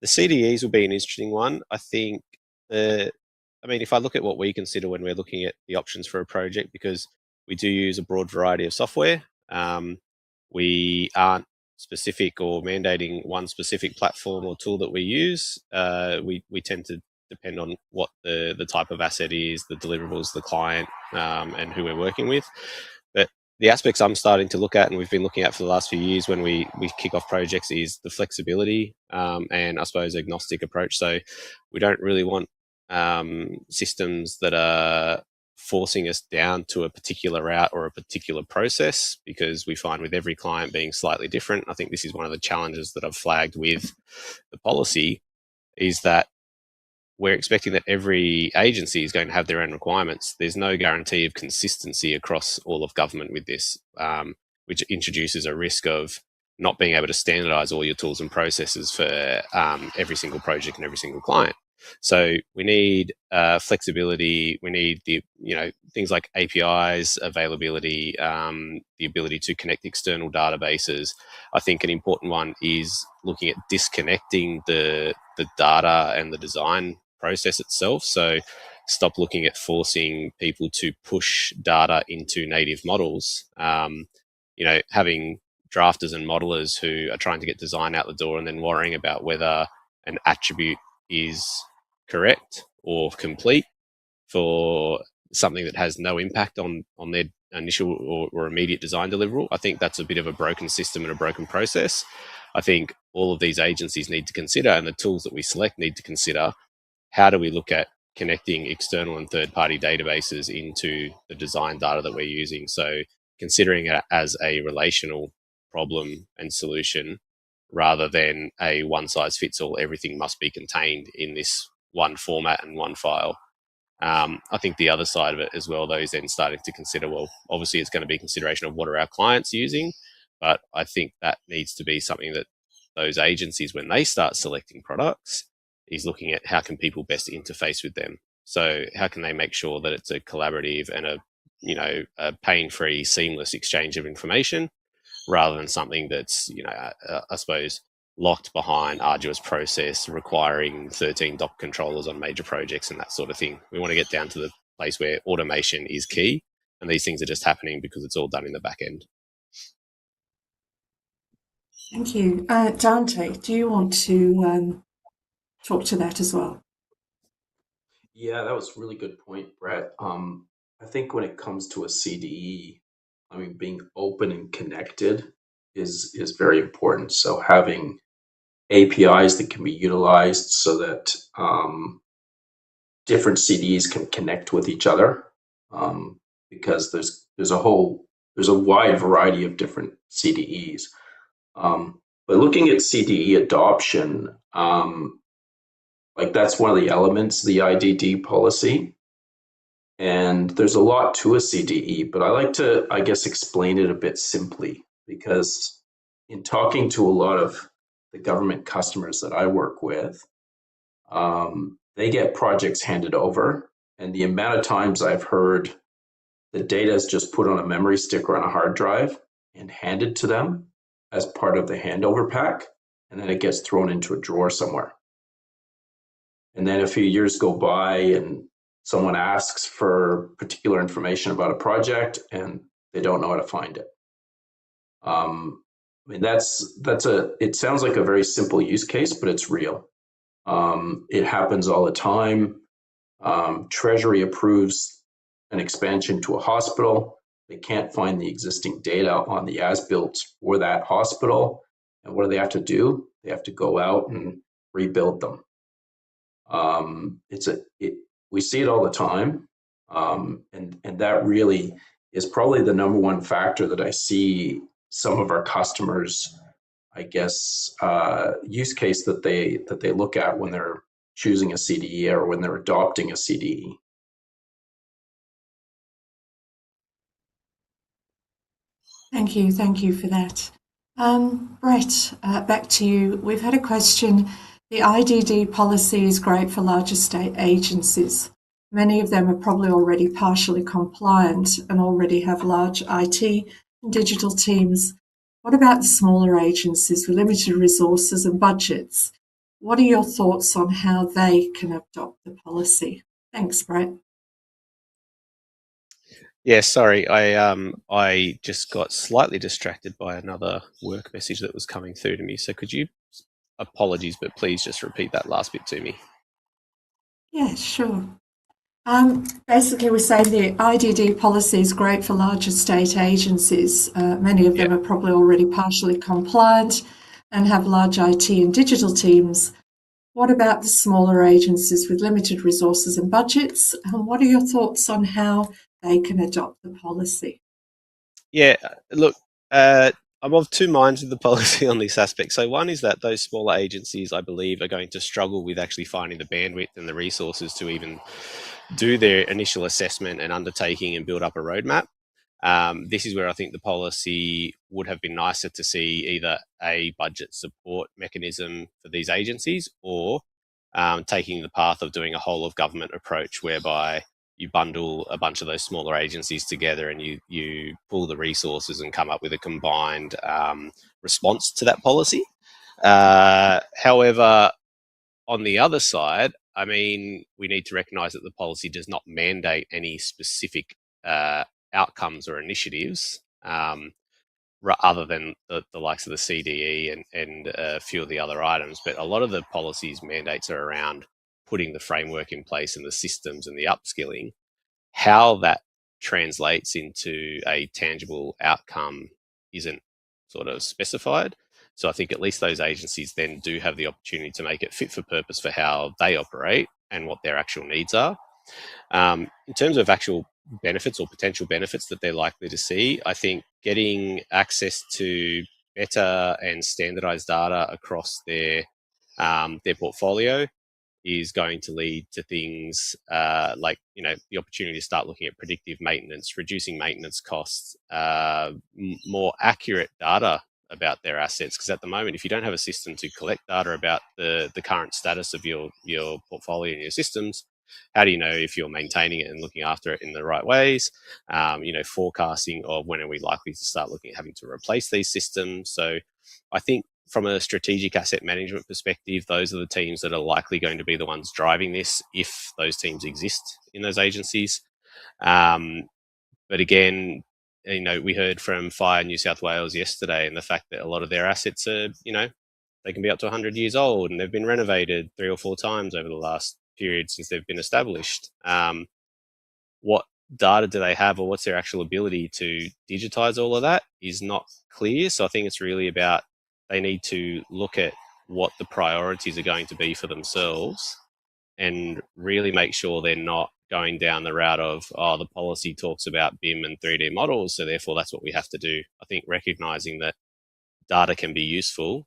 CDEs will be an interesting one. I think if I look at what we consider when we're looking at the options for a project, because we do use a broad variety of software, we aren't specific or mandating one specific platform or tool that we use. We tend to depend on what the type of asset is, the deliverables, the client, and who we're working with. But the aspects I'm starting to look at, and we've been looking at for the last few years when we kick off projects, is the flexibility, and I suppose agnostic approach. So we don't really want systems that are forcing us down to a particular route or a particular process, because we find with every client being slightly different. I think this is one of the challenges that I've flagged with the policy, is that we're expecting that every agency is going to have their own requirements. There's no guarantee of consistency across all of government with this, which introduces a risk of not being able to standardize all your tools and processes for every single project and every single client. So we need flexibility. We need things like APIs, availability, the ability to connect external databases. I think an important one is looking at disconnecting the data and the design process itself. So stop looking at forcing people to push data into native models. Having drafters and modelers who are trying to get design out the door and then worrying about whether an attribute is correct or complete for something that has no impact on their initial or immediate design deliverable. I think that's a bit of a broken system and a broken process. I think all of these agencies need to consider, and the tools that we select need to consider, how do we look at connecting external and third-party databases into the design data that we're using. So considering it as a relational problem and solution rather than a one-size-fits-all, everything must be contained in this one format and one file. I think the other side of it as well, though, is then starting to consider, well, obviously it's going to be consideration of what are our clients using, but I think that needs to be something that those agencies, when they start selecting products, is looking at how can people best interface with them. So how can they make sure that it's a collaborative and a pain-free, seamless exchange of information, rather than something that's, I suppose, locked behind arduous process requiring 13 dock controllers on major projects and that sort of thing. We want to get down to the place where automation is key, and these things are just happening because it's all done in the back end. Thank you. Dante, do you want to talk to that as well? Yeah, that was a really good point, Brett. I think when it comes to a CDE, I mean, being open and connected is very important. So having APIs that can be utilized so that different CDEs can connect with each other, because there's a wide variety of different CDEs. But looking at CDE adoption, like that's one of the elements of the IDD policy. And there's a lot to a CDE, but I like to, I guess, explain it a bit simply, because in talking to a lot of the government customers that I work with, they get projects handed over, and the amount of times I've heard the data is just put on a memory stick or on a hard drive and handed to them as part of the handover pack, and then it gets thrown into a drawer somewhere. And then a few years go by and someone asks for particular information about a project and they don't know how to find it. I mean, it sounds like a very simple use case, but it's real. It happens all the time. Treasury approves an expansion to a hospital. They can't find the existing data on the as-built for that hospital. And what do they have to do? They have to go out and rebuild them. We see it all the time, and that really is probably the number one factor that I see some of our customers, I guess, use case that they look at when they're choosing a CDE or when they're adopting a CDE. Thank you for that. Brett, back to you. We've had a question. The IDD policy is great for larger state agencies. Many of them are probably already partially compliant and already have large IT and digital teams. What about the smaller agencies with limited resources and budgets? What are your thoughts on how they can adopt the policy? Thanks, Brett. Yeah, sorry, I just got slightly distracted by another work message that was coming through to me. So could you, apologies, but please just repeat that last bit to me. Yeah, sure. Basically, we're saying the IDD policy is great for larger state agencies. Many of them are probably already partially compliant and have large IT and digital teams. What about the smaller agencies with limited resources and budgets? And what are your thoughts on how they can adopt the policy? Yeah, look, I'm of two minds with the policy on this aspect. So one is that those smaller agencies, I believe, are going to struggle with actually finding the bandwidth and the resources to even do their initial assessment and undertaking and build up a roadmap. This is where I think the policy would have been nicer to see either a budget support mechanism for these agencies or taking the path of doing a whole of government approach whereby you bundle a bunch of those smaller agencies together and you pull the resources and come up with a combined response to that policy. However, on the other side, I mean, we need to recognise that the policy does not mandate any specific outcomes or initiatives other than the likes of the CDE and a few of the other items. But a lot of the policies mandates are around putting the framework in place and the systems and the upskilling. How that translates into a tangible outcome isn't sort of specified. So I think at least those agencies then do have the opportunity to make it fit for purpose for how they operate and what their actual needs are. In terms of actual benefits or potential benefits that they're likely to see, I think getting access to better and standardized data across their portfolio is going to lead to things like, the opportunity to start looking at predictive maintenance, reducing maintenance costs, more accurate data about their assets. Because at the moment, if you don't have a system to collect data about the current status of your portfolio and your systems, how do you know if you're maintaining it and looking after it in the right ways? Forecasting of when are we likely to start looking at having to replace these systems. So I think from a strategic asset management perspective, those are the teams that are likely going to be the ones driving this if those teams exist in those agencies. But again, we heard from Fire New South Wales yesterday, and the fact that a lot of their assets are, they can be up to 100 years old and they've been renovated 3 or 4 times over the last period since they've been established. What data do they have, or what's their actual ability to digitize all of that is not clear. So I think it's really about they need to look at what the priorities are going to be for themselves and really make sure they're not going down the route of, the policy talks about BIM and 3D models, so therefore that's what we have to do. I think recognizing that data can be useful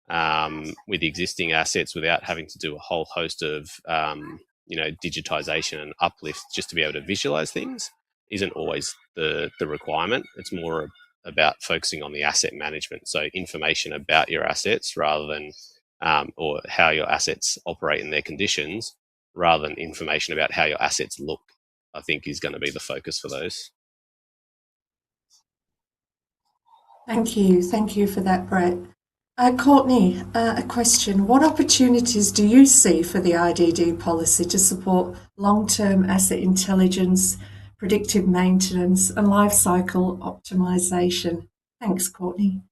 with existing assets without having to do a whole host of, digitization and uplift just to be able to visualize things isn't always the requirement. It's more about focusing on the asset management, so information about your assets rather than or how your assets operate in their conditions rather than information about how your assets look, I think is going to be the focus for those. Thank you. Thank you for that, Brett. Courtney, a question. What opportunities do you see for the IDD policy to support long-term asset intelligence, predictive maintenance, and life cycle optimization? Thanks, Courtney.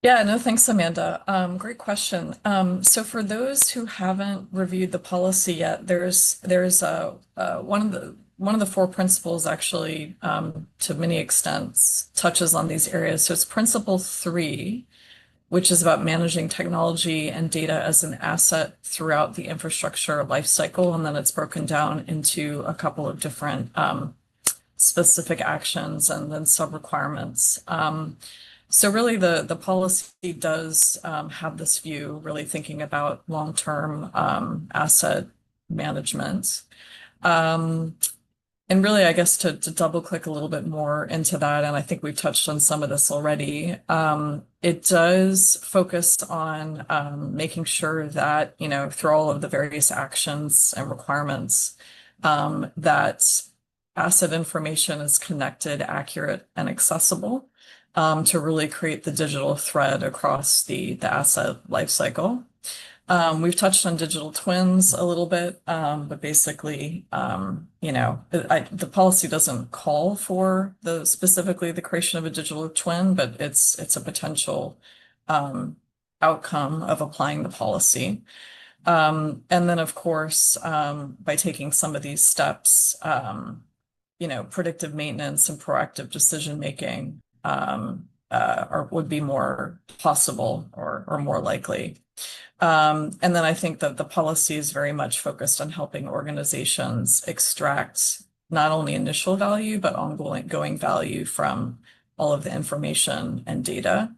Yeah, no, thanks, Amanda. Great question. So for those who haven't reviewed the policy yet, there's one of the 4 principles actually, to many extents, touches on these areas. So it's principle 3, which is about managing technology and data as an asset throughout the infrastructure life cycle, and then it's broken down into a couple of different specific actions and then sub-requirements. So really the policy does have this view, really thinking about long-term asset management. And really, I guess to double click a little bit more into that, and I think we've touched on some of this already, it does focus on making sure that, through all of the various actions and requirements, that asset information is connected, accurate, and accessible to really create the digital thread across the asset lifecycle. We've touched on digital twins a little bit, but basically, the policy doesn't call for specifically the creation of a digital twin, but it's a potential outcome of applying the policy. And then, of course, by taking some of these steps, predictive maintenance and proactive decision making would be more possible or more likely. And then I think that the policy is very much focused on helping organizations extract not only initial value, but ongoing value from all of the information and data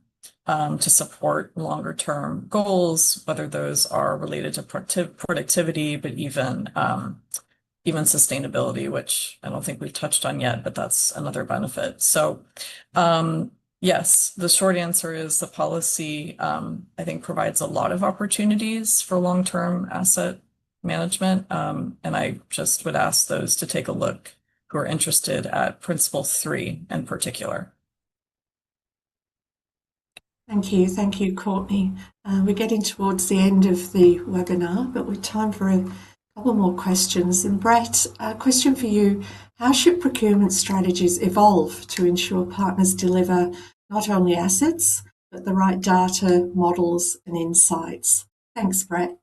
to support longer term goals, whether those are related to productivity, but even sustainability, which I don't think we've touched on yet, but that's another benefit. So yes, the short answer is the policy, I think, provides a lot of opportunities for long-term asset management. And I just would ask those to take a look who are interested at Principle 3 in particular. Thank you. Thank you, Courtney. We're getting towards the end of the webinar, but we've time for a couple more questions. And Brett, a question for you. How should procurement strategies evolve to ensure partners deliver not only assets, but the right data, models, and insights? Thanks, Brett.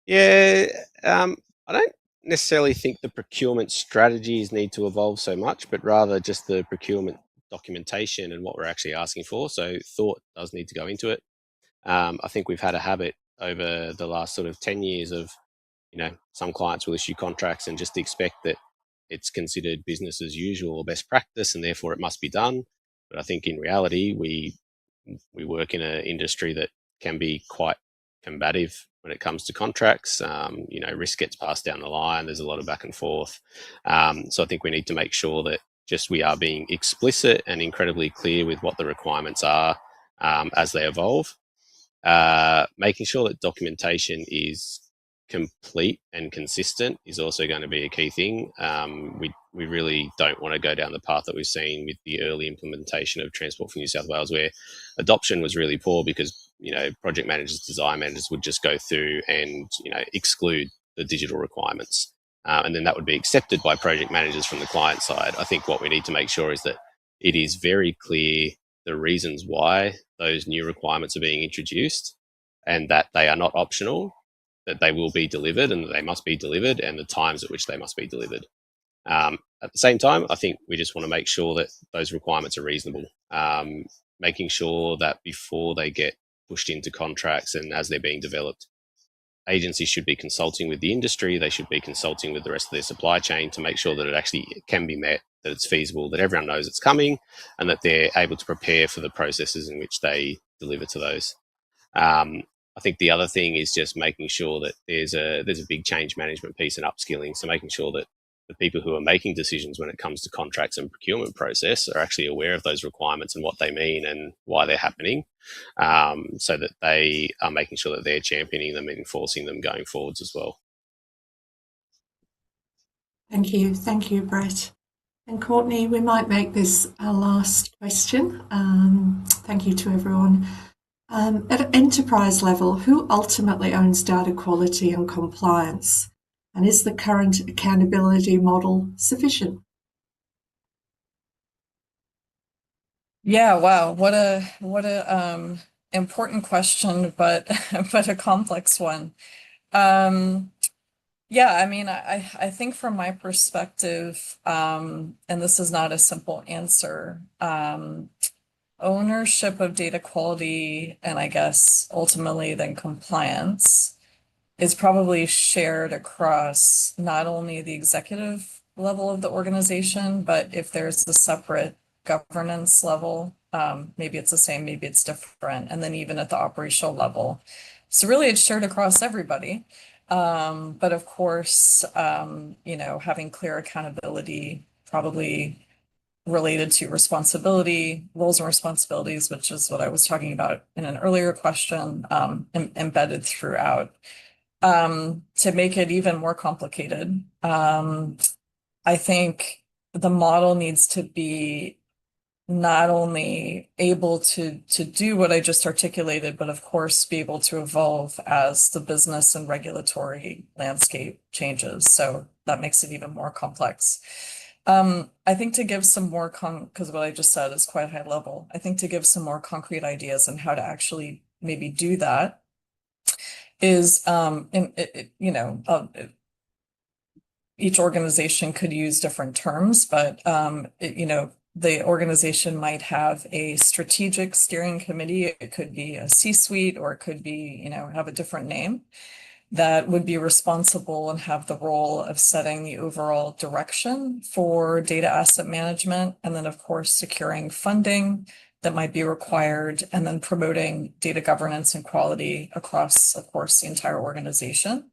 Yeah, I don't necessarily think the procurement strategies need to evolve so much, but rather just the procurement documentation and what we're actually asking for. So thought does need to go into it. I think we've had a habit over the last sort of 10 years of, some clients will issue contracts and just expect that it's considered business as usual or best practice, and therefore it must be done. But I think in reality, we work in an industry that can be quite combative when it comes to contracts. Risk gets passed down the line. There's a lot of back and forth. So I think we need to make sure that just we are being explicit and incredibly clear with what the requirements are as they evolve. Making sure that documentation is complete and consistent is also going to be a key thing. We really don't want to go down the path that we've seen with the early implementation of Transport for New South Wales, where adoption was really poor because, you know, project managers, design managers would just go through and, you know, exclude the digital requirements. And then that would be accepted by project managers from the client side. I think what we need to make sure is that it is very clear the reasons why those new requirements are being introduced, and that they are not optional, that they will be delivered and that they must be delivered, and the times at which they must be delivered. At the same time, I think we just want to make sure that those requirements are reasonable, making sure that before they get pushed into contracts and as they're being developed, agencies should be consulting with the industry, they should be consulting with the rest of their supply chain to make sure that it actually can be met, that it's feasible, that everyone knows it's coming, and that they're able to prepare for the processes in which they deliver to those. I think the other thing is just making sure that there's a big change management piece and upskilling. So making sure that the people who are making decisions when it comes to contracts and procurement process are actually aware of those requirements and what they mean and why they're happening, so that they are making sure that they're championing them and enforcing them going forwards as well. Thank you, Brett. And Courtney, we might make this our last question. Thank you to everyone. At an enterprise level, who ultimately owns data quality and compliance? And is the current accountability model sufficient? Yeah, wow, what a important question, but but a complex one. Yeah, I mean, I think from my perspective, and this is not a simple answer, ownership of data quality and I guess ultimately then compliance is probably shared across not only the executive level of the organization, but if there's a separate governance level, maybe it's the same, maybe it's different, and then even at the operational level. So really it's shared across everybody. But of course, you know, having clear accountability probably related to responsibility, roles and responsibilities, which is what I was talking about in an earlier question, embedded throughout. To make it even more complicated, I think the model needs to be not only able to do what I just articulated, but of course be able to evolve as the business and regulatory landscape changes. So that makes it even more complex. I think to give some more because what I just said is quite high level. I think to give some more concrete ideas on how to actually maybe do that is, you know, each organization could use different terms, but you know, the organization might have a strategic steering committee. It could be a C-suite, or it could be, you know, have a different name that would be responsible and have the role of setting the overall direction for data asset management. And then of course, securing funding that might be required, and then promoting data governance and quality across, of course, the entire organization.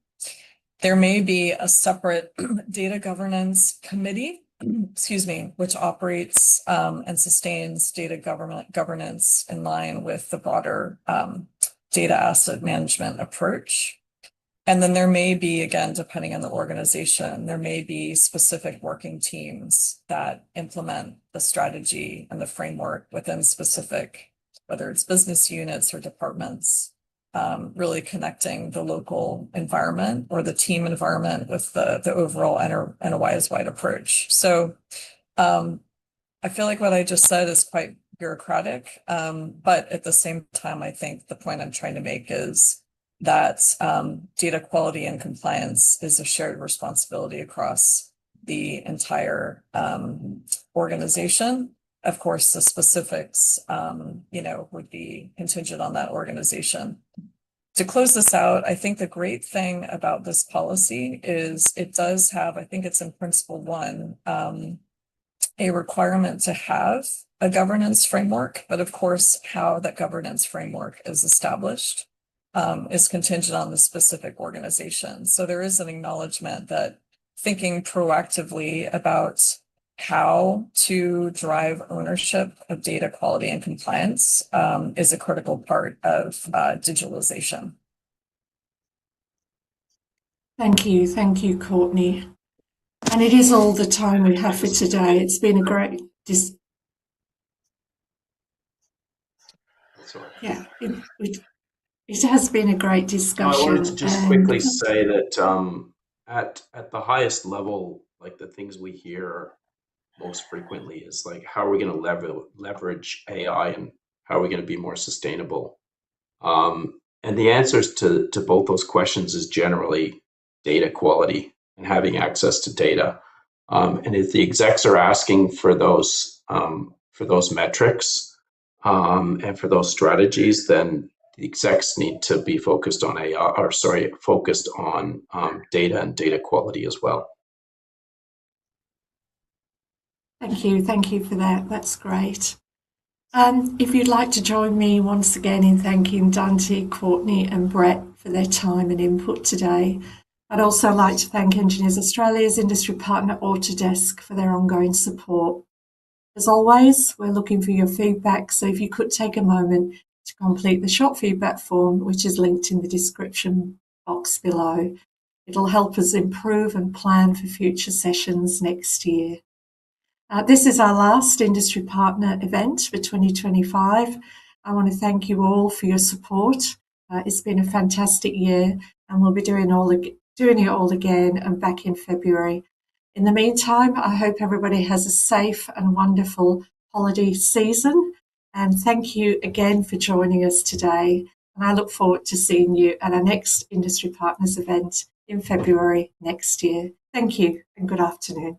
There may be a separate data governance committee, excuse me, which operates and sustains data governance in line with the broader data asset management approach. And then there may be, again, depending on the organization, there may be specific working teams that implement the strategy and the framework within specific, whether it's business units or departments, really connecting the local environment or the team environment with the overall enterprise-wide approach. So I feel like what I just said is quite bureaucratic, but at the same time, I think the point I'm trying to make is that data quality and compliance is a shared responsibility across the entire organization. Of course, the specifics, you know, would be contingent on that organization. To close this out, I think the great thing about this policy is it does have, I think it's in principle one, a requirement to have a governance framework, but of course, how that governance framework is established is contingent on the specific organization. So there is an acknowledgement that thinking proactively about how to drive ownership of data quality and compliance is a critical part of digitalization. Thank you, Courtney. And it is all the time we have for today. It's been a great it has been a great discussion. I wanted to just quickly say that at the highest level, like the things we hear most frequently is like, how are we going to leverage AI and how are we going to be more sustainable? And the answers to both those questions is generally data quality and having access to data. And if the execs are asking for those metrics and for those strategies, then the execs need to be focused on focused on data and data quality as well. Thank you for that. That's great. If you'd like to join me once again in thanking Dante, Courtney and Brett for their time and input today, I'd also like to thank Engineers Australia's industry partner Autodesk for their ongoing support. As always, we're looking for your feedback, so if you could take a moment to complete the short feedback form, which is linked in the description box below. It'll help us improve and plan for future sessions next year. This is our last industry partner event for 2025. I want to thank you all for your support. It's been a fantastic year, and we'll be doing it all again and back in February. In the meantime, I hope everybody has a safe and wonderful holiday season. And thank you again for joining us today. And I look forward to seeing you at our next Industry Partners event in February next year. Thank you and good afternoon.